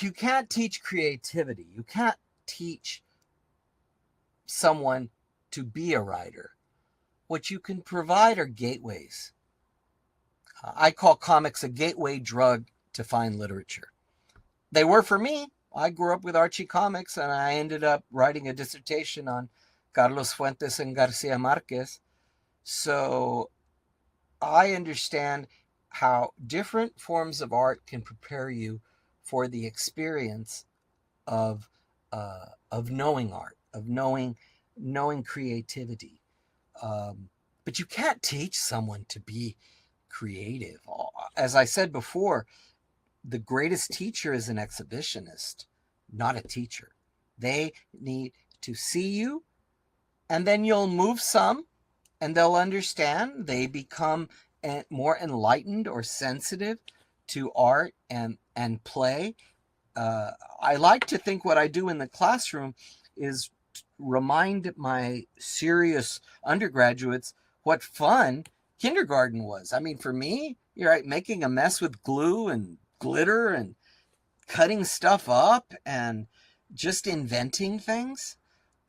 you can't teach creativity. You can't teach someone to be a writer. What you can provide are gateways. I call comics a gateway drug to fine literature. They were for me. I grew up with Archie comics, and I ended up writing a dissertation on Carlos Fuentes and Garcia Marquez. So I understand how different forms of art can prepare you for the experience of knowing art, of knowing creativity. But you can't teach someone to be creative. As I said before, the greatest teacher is an exhibitionist, not a teacher. They need to see you, and then you'll move some, and they'll understand. They become more enlightened or sensitive to art and play. I like to think what I do in the classroom is remind my serious undergraduates what fun kindergarten was. I mean, for me, you're right, making a mess with glue and glitter and cutting stuff up and just inventing things.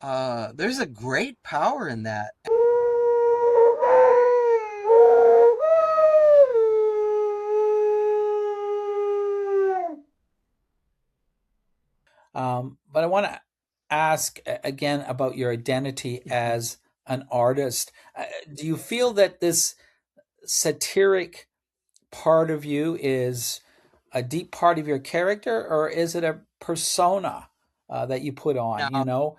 There's a great power in that. But I want to ask again about your identity as an artist. Do you feel that this satiric part of you is a deep part of your character, or is it a persona that you put on? You Now, know,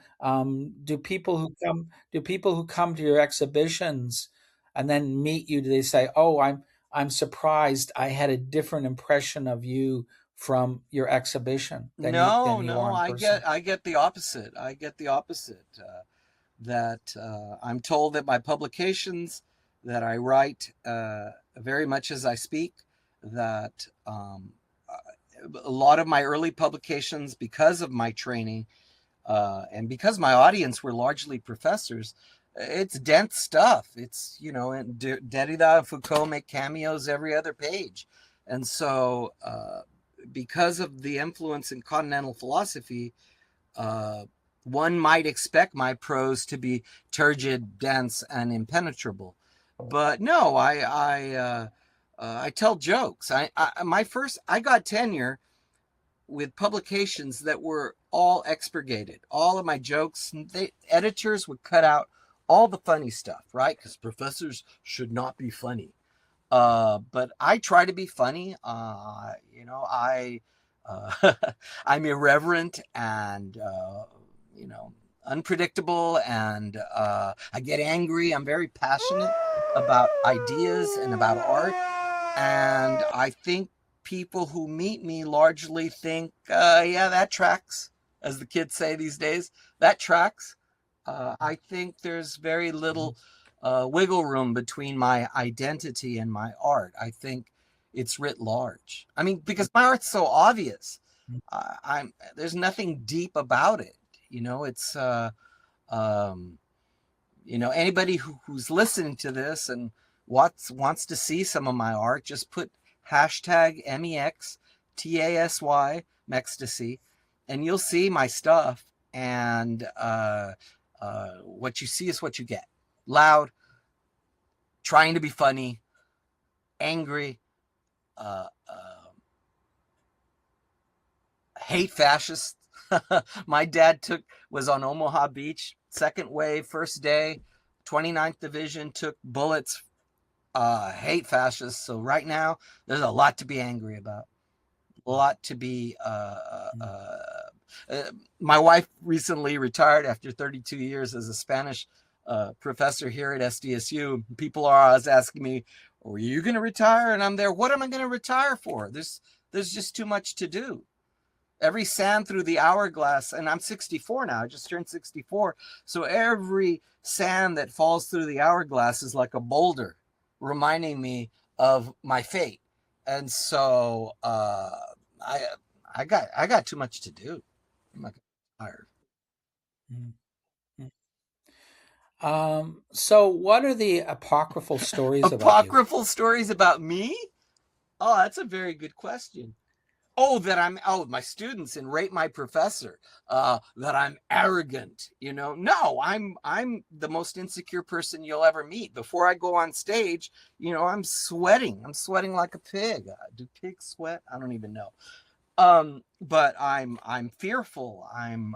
do people who come to your exhibitions and then meet you, do they say, "Oh, I'm surprised. I had a different impression of you from your exhibition no, than you no, are in person"? I get the opposite. I get the opposite. That I'm told that my publications that I write very much as I speak, that a lot of my early publications, because of my training and because my audience were largely professors, it's dense stuff. It's, and Derrida and Foucault make cameos every other page. And so, because of the influence in continental philosophy, uh, one might expect my prose to be turgid, dense, and impenetrable. But no, I tell jokes. I got tenure with publications that were all expurgated. All of my jokes, editors would cut out all the funny stuff, right? Because professors should not be funny. But I try to be funny. I'm irreverent and unpredictable, and I get angry. I'm very passionate about ideas and about art, and I think people who meet me largely think, yeah, that tracks, as the kids say these days. That tracks. I think there's very little wiggle room between my identity and my art. I think it's writ large. I mean, because my art's so obvious. There's nothing deep about it. It's um, anybody who's listening to this and wants to see some of my art, just put hashtag MEXTASY Mextasy, and you'll see my stuff. And what you see is what you get. Loud, trying to be funny, angry, uh, uh, hate fascists. My dad was on Omaha Beach, second wave, first day, 29th Division, took bullets, hate fascists. So right now, there's a lot to be angry about. A lot to be. My wife recently retired after 32 years as a Spanish professor here at SDSU. People are always asking me, "Are you going to retire?" And I'm there. What am I going to retire for? There's just too much to do. Every sand through the hourglass, and I'm 64 now. I just turned 64. So every sand that falls through the hourglass is like a boulder, reminding me of my fate. And so I I got too much to do. I'm not tired. Mhm. So what are the apocryphal stories about you? Apocryphal stories about me? Oh, that's a very good question. Oh, that I'm, oh, my students and rate my professor, that I'm arrogant, no, I'm the most insecure person you'll ever meet. Before I go on stage, I'm sweating like a pig. Do pigs sweat? I don't even know. But I'm fearful, I'm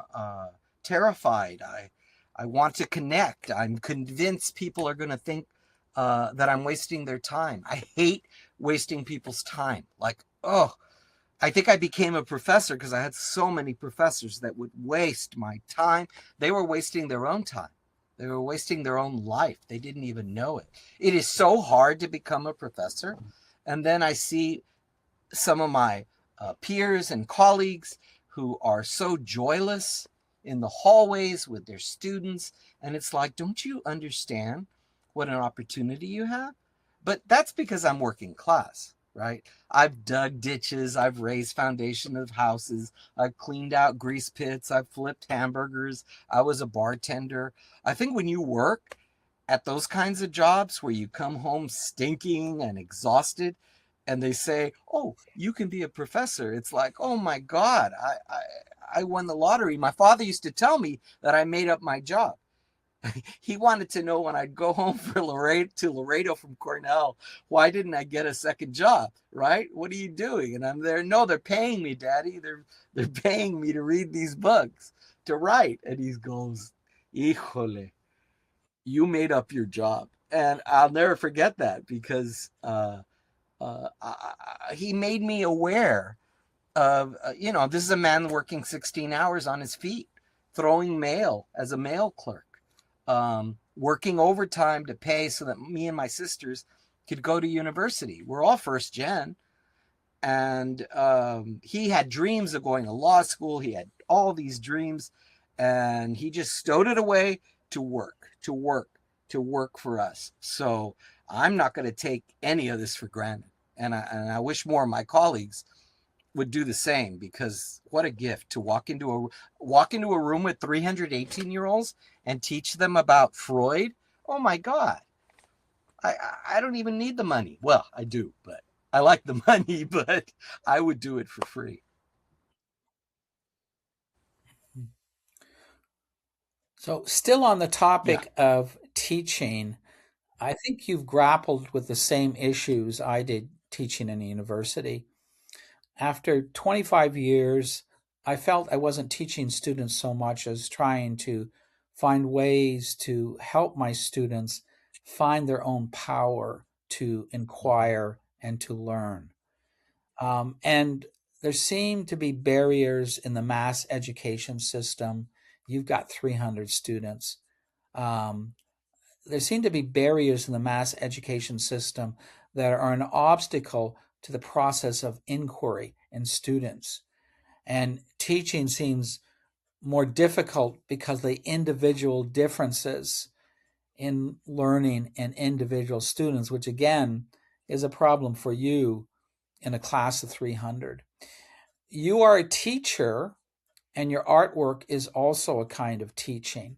terrified, I want to connect, I'm convinced people are going to think that I'm wasting their time. I hate wasting people's time. Like, oh, I think I became a professor because I had so many professors that would waste my time. They were wasting their own time. They were wasting their own life. They didn't even know it. It is so hard to become a professor. And then I see some of my peers and colleagues who are so joyless in the hallways with their students. And it's like, don't you understand what an opportunity you have? But that's because I'm working class, right? I've dug ditches, I've raised foundation of houses, I've cleaned out grease pits, I've flipped hamburgers, I was a bartender. I think when you work at those kinds of jobs where you come home stinking and exhausted, and they say, oh, you can be a professor, it's like, oh my God, I won the lottery. My father used to tell me that I made up my job. He wanted to know when I'd go home for Laredo from Cornell, why didn't I get a second job, right? What are you doing? And I'm there, no, they're paying me, Daddy. They're paying me to read these books, to write. And he goes, híjole, you made up your job. And I'll never forget that because he made me aware of, this is a man working 16 hours on his feet, throwing mail as a mail clerk, working overtime to pay so that me and my sisters could go to university. We're all first gen. And he had dreams of going to law school. He had all these dreams, and he just stowed it away to work, to work, to work for us. So I'm not going to take any of this for granted. And I wish more of my colleagues would do the same, because what a gift to walk into a room with 318-year-olds and teach them about Freud. Oh my God. I don't even need the money. Well, I do, but I like the money, but I would do it for free. So, still on the Yeah. topic of teaching, I think you've grappled with the same issues I did teaching in a university. After 25 years, I felt I wasn't teaching students so much as trying to find ways to help my students find their own power to inquire and to learn. And there seem to be barriers in the mass education system. You've got 300 students. Um, there seem to be barriers in the mass education system that are an obstacle to the process of inquiry in students. And teaching seems more difficult because of the individual differences in learning in individual students, which again is a problem for you in a class of 300. You are a teacher, and your artwork is also a kind of teaching.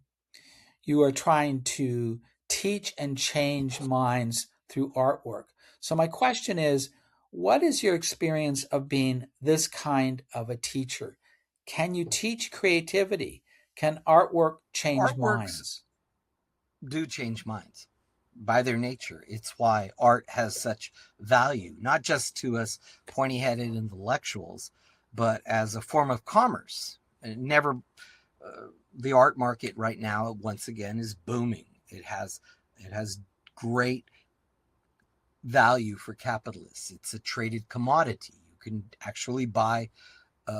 You are trying to teach and change minds through artwork. So, my question is, what is your experience of being this kind of a teacher? Can you teach creativity? Can artwork change Artworks minds? do change minds by their nature. It's why art has such value, not just to us pointy headed intellectuals, but as a form of commerce. It never, the art market right now, once again, is booming. It has great value for capitalists. It's a traded commodity. You can actually buy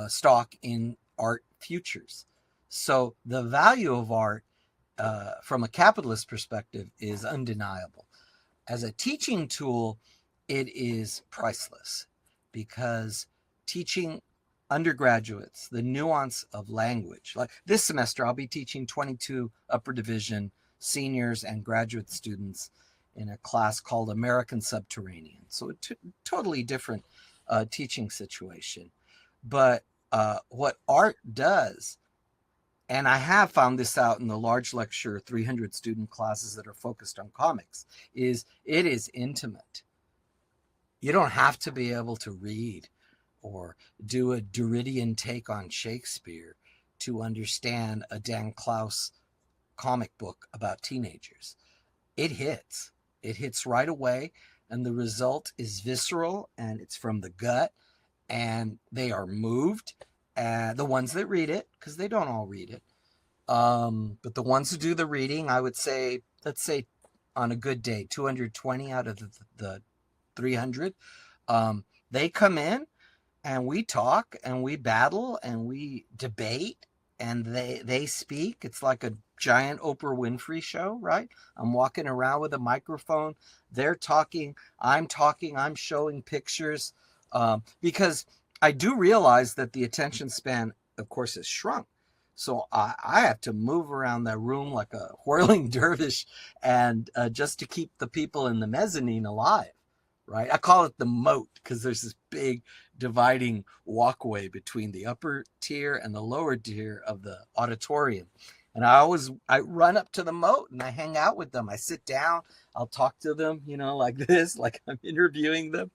stock in art futures. So the value of art, from a capitalist perspective, is undeniable. As a teaching tool, it is priceless, because teaching undergraduates the nuance of language. Like this semester, I'll be teaching 22 upper division seniors and graduate students in a class called American Subterranean. So a totally different teaching situation. But what art does, and I have found this out in the large lecture 300 student classes that are focused on comics, is it is intimate. You don't have to be able to read or do a Derridian take on Shakespeare to understand a Dan Klaus comic book about teenagers. It hits. It hits right away, and the result is visceral and it's from the gut, and they are moved. The ones that read it, because they don't all read it, but the ones who do the reading, I would say, let's say on a good day, 220 out of the 300, they come in and we talk and we battle and we debate and they speak. It's like a giant Oprah Winfrey show, right? I'm walking around with a microphone. They're talking. I'm showing pictures, because I do realize that the attention span, of course, has shrunk. So I have to move around that room like a whirling dervish, and just to keep the people in the mezzanine alive, right? I call it the moat because there's this big dividing walkway between the upper tier and the lower tier of the auditorium. And I run up to the moat and I hang out with them. I sit down, I'll talk to them, like this, like I'm interviewing them.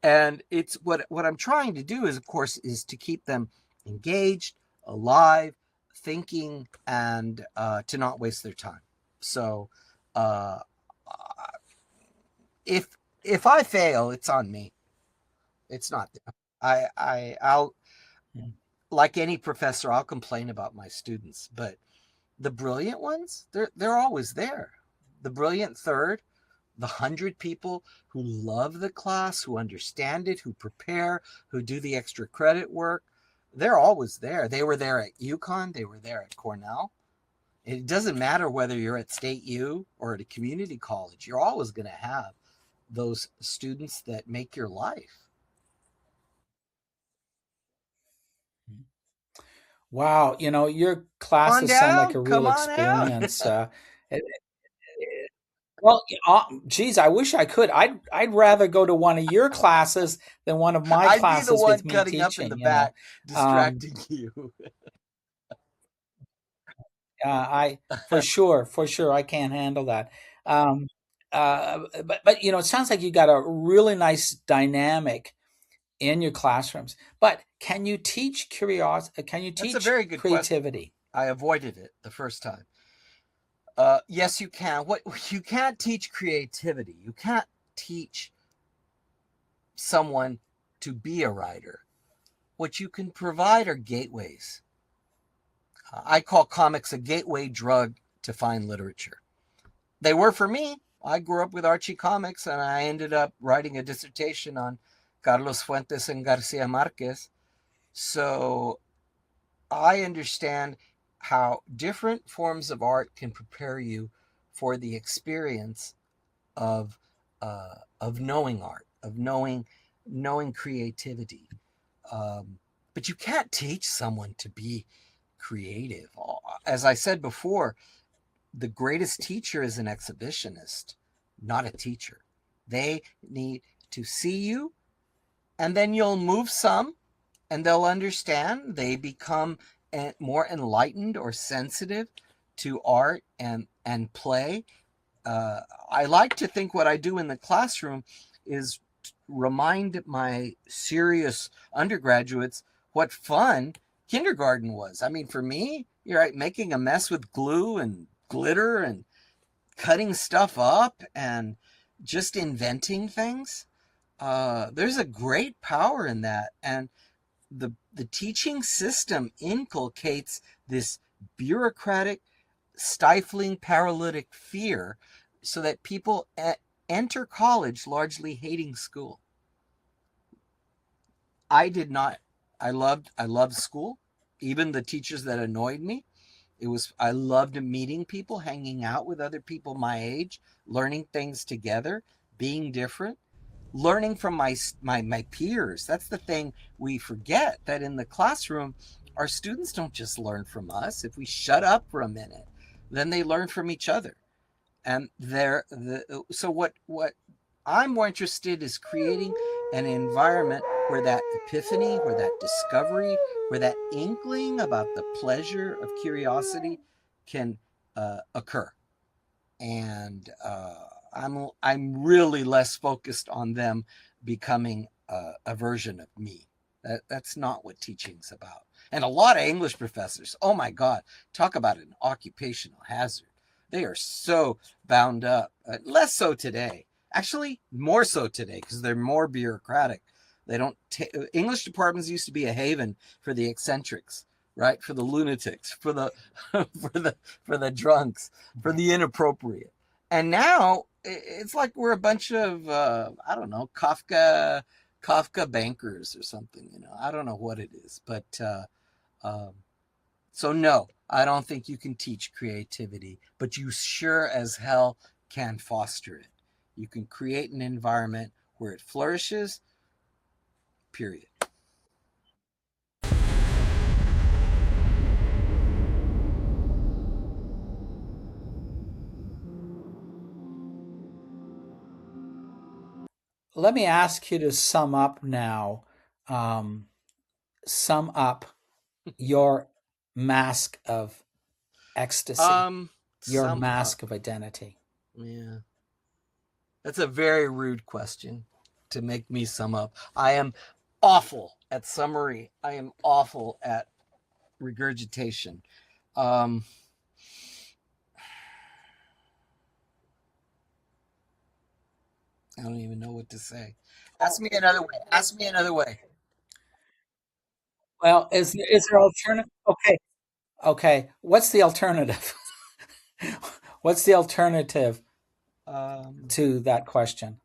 And it's what I'm trying to do is, of course, is to keep them engaged, alive, thinking, and to not waste their time. So uh, if I fail, it's on me. It's not them. I'll, like any professor, I'll complain about my students, but the brilliant ones, they're always there. The brilliant third, the 100 people who love the class, who understand it, who prepare, who do the extra credit work, they're always there. They were there at UConn, they were there at Cornell. It doesn't matter whether you're at State U or at a community college, you're always going to have those students that make your life. Wow, your Come on classes sound like down, a come real on out. experience. It- well, geez, I wish I could. I'd rather go to one of your classes than one of my I'd be the classes one with me cutting up in the teaching. back, Um, distracting you. for sure, I can't handle that. Um, but it sounds like you got a really nice dynamic in your classrooms. But can you teach curiosity? Can you That's a teach very good question. creativity? I avoided it the first time. Yes, you can. What you can't teach creativity. You can't teach someone to be a writer. What you can provide are gateways. I call comics a gateway drug to fine literature. They were for me. I grew up with Archie comics, and I ended up writing a dissertation on Carlos Fuentes and Garcia Marquez. So I understand how different forms of art can prepare you for the experience of knowing art, of knowing creativity. But you can't teach someone to be creative. As I said before, the greatest teacher is an exhibitionist, not a teacher. They need to see you, and then you'll move some, and they'll understand. They become more enlightened or sensitive to art and play. I like to think what I do in the classroom is remind my serious undergraduates what fun kindergarten was. I mean, for me, you're right, making a mess with glue and glitter and cutting stuff up and just inventing things. There's a great power in that, and the teaching system inculcates this bureaucratic, stifling, paralytic fear, so that people enter college largely hating school. I did not. I loved school, even the teachers that annoyed me. I loved meeting people, hanging out with other people my age, learning things together, being different, learning from my peers. That's the thing we forget, that in the classroom, our students don't just learn from us. If we shut up for a minute, then they learn from each other. And so what I'm more interested is creating an environment where that epiphany, where that discovery, where that inkling about the pleasure of curiosity can occur. And I'm really less focused on them becoming a version of me. That's not what teaching's about. And a lot of English professors, oh my God, talk about an occupational hazard. They are so bound up. Less so today. Actually, more so today because they're more bureaucratic. They don't. English departments used to be a haven for the eccentrics, right? For the lunatics, for the for the drunks, for the inappropriate. And now it's like we're a bunch of I don't know, Kafka bankers or something. I don't know what it is, but um, so no, I don't think you can teach creativity, but you sure as hell can foster it. You can create an environment where it flourishes. Period. Let me ask you to sum up now. Um, Sum up your mask of ecstasy, your Sum up. mask of identity. Yeah, that's a very rude question to make me sum up. I am awful at summary. I am awful at regurgitation. Um, I don't even know what to say. Ask me another way. Ask me another way. Well, is there alternative? Okay, okay. What's the alternative? What's the alternative Um, to that question?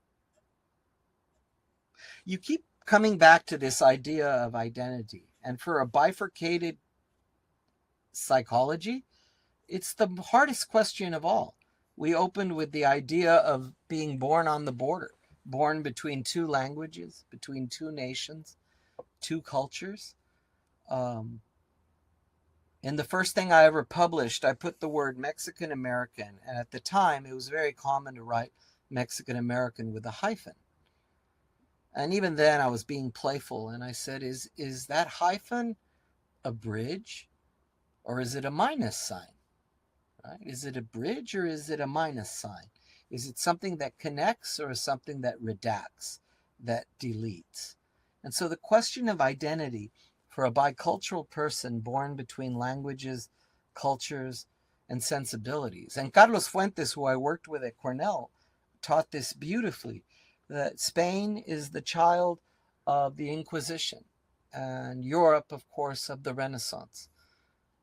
you keep coming back to this idea of identity, and for a bifurcated psychology, it's the hardest question of all. We opened with the idea of being born on the border, born between two languages, between two nations, two cultures. Um, in the first thing I ever published, I put the word Mexican American, and at the time it was very common to write Mexican American with a hyphen. And even then, I was being playful, and I said, "Is that hyphen a bridge, or is it a minus sign? Right? Is it a bridge or is it a minus sign? Is it something that connects or is something that redacts, that deletes?" And so the question of identity for a bicultural person born between languages, cultures, and sensibilities. And Carlos Fuentes, who I worked with at Cornell, taught this beautifully, that Spain is the child of the Inquisition and Europe, of course, of the Renaissance.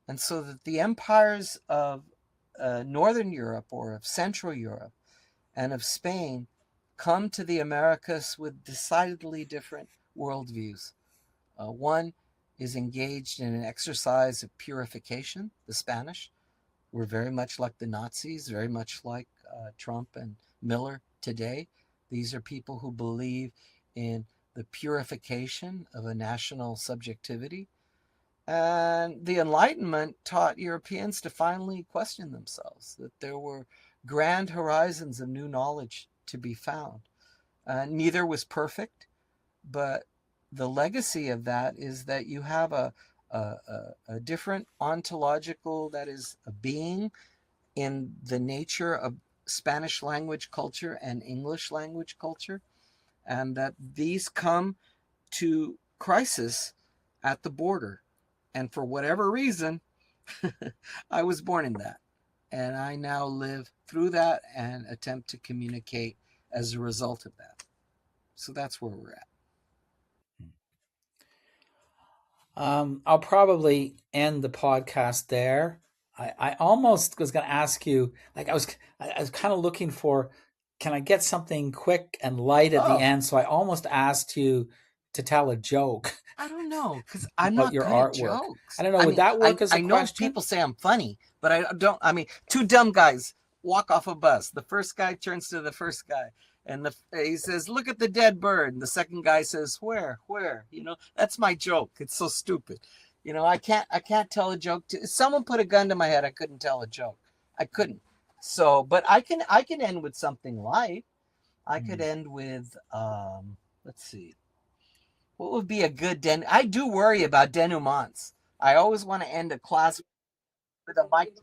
And so that the empires of Northern Europe or of Central Europe and of Spain come to the Americas with decidedly different worldviews. One is engaged in an exercise of purification, the Spanish. We're very much like the Nazis, very much like Trump and Miller today. These are people who believe in the purification of a national subjectivity. And the Enlightenment taught Europeans to finally question themselves, that there were grand horizons of new knowledge to be found. Neither was perfect, but the legacy of that is that you have a different ontological, that is, a being in the nature of Spanish language culture and English language culture, and that these come to crisis at the border. And for whatever reason, I was born in that. And I now live through that and attempt to communicate as a result of that. So that's where we're at. I'll probably end the podcast there. I almost was going to ask you, like I was kind of looking for, can I get something quick and light at the Oh, end? So I almost asked you to tell a joke I don't know, because I'm about not your good at artwork. I jokes. don't know, I would mean, that I, work as a I know question? people say I'm funny, but I don't. I mean, two dumb guys walk off a bus. The first guy turns to the first guy, and he says, "Look at the dead bird." And the second guy says, "Where? Where?" That's my joke. It's so stupid. I can't tell a joke. If someone put a gun to my head, I couldn't tell a joke. I couldn't. So, but I can end with something light. I could Hmm. end with let's see. What would be a good I do worry about denouements. I always want to end a class with a mic.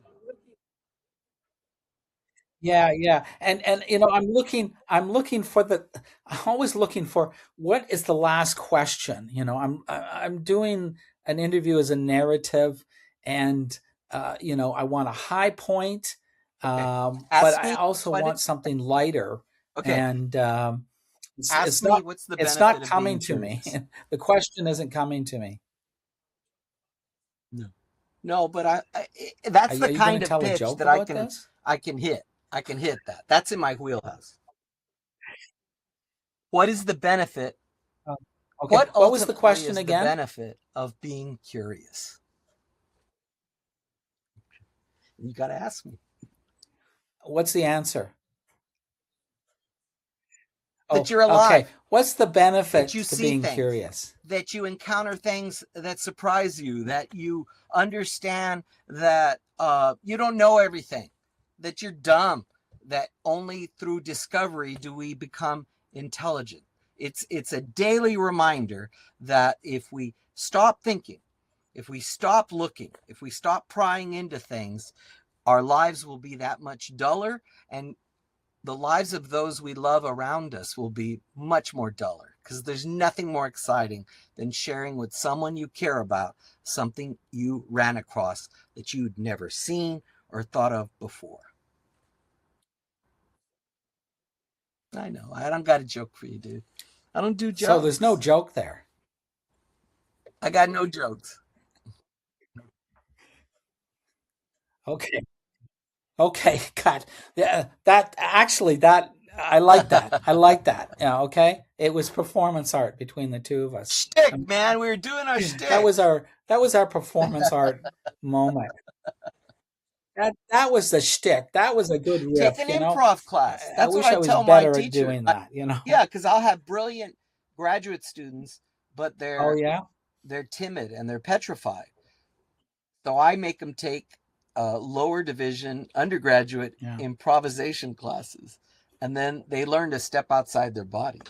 Yeah, yeah. And I'm looking for I'm always looking for what is the last question. I'm doing an interview as a narrative, and I want a high point, Okay. but Ask I me also what want something lighter, okay. and Ask me what's the it's benefit not of being coming to me. curious. The question isn't coming to me. No. No, but Are that's you, the are you going kind to of tell a pitch joke that about this? I can hit. I can hit that. That's in my wheelhouse. What is the benefit? Oh, okay. What What was the ultimately question is the again? benefit of being curious? You got to ask me. What's the answer? That Oh, you're okay. alive, What's the that benefit you to see being things, curious? that you encounter things that surprise you, that you understand that you don't know everything, that you're dumb, that only through discovery do we become intelligent. It's a daily reminder that if we stop thinking, if we stop looking, if we stop prying into things, our lives will be that much duller, and the lives of those we love around us will be much more duller, because there's nothing more exciting than sharing with someone you care about something you ran across that you'd never seen or thought of before. I know. I don't got a joke for you, dude. I don't do So there's no jokes. joke there. I got no jokes. Okay. Okay. God. Yeah, that actually that I like that. I like that. Yeah, okay. It was performance art between the two of us. Shtick, man. We were doing our shtick. That was our performance art moment. That was the shtick. That was a good Take riff, an improv class. I That's what wish I I was tell my better at teacher. doing that. Yeah, because I'll have brilliant graduate students, but Oh yeah? they're timid and they're petrified. So I make them take lower division undergraduate Yeah. improvisation classes, and then they learn to step outside their body.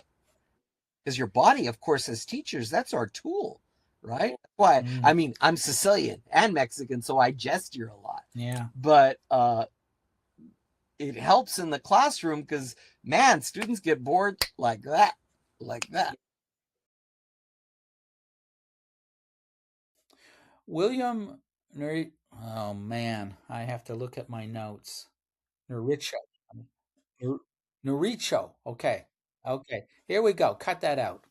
Because your body, of course, as teachers, that's our tool, right? That's why, I Mm, mean, I'm Sicilian and Mexican, so I gesture a lot. yeah. But it helps in the classroom because, man, students get bored like that, like that. William Neri Oh man, I have to look at my notes. Nericcio. Ner- Nericcio. Okay. Okay. Here we go. Cut that out.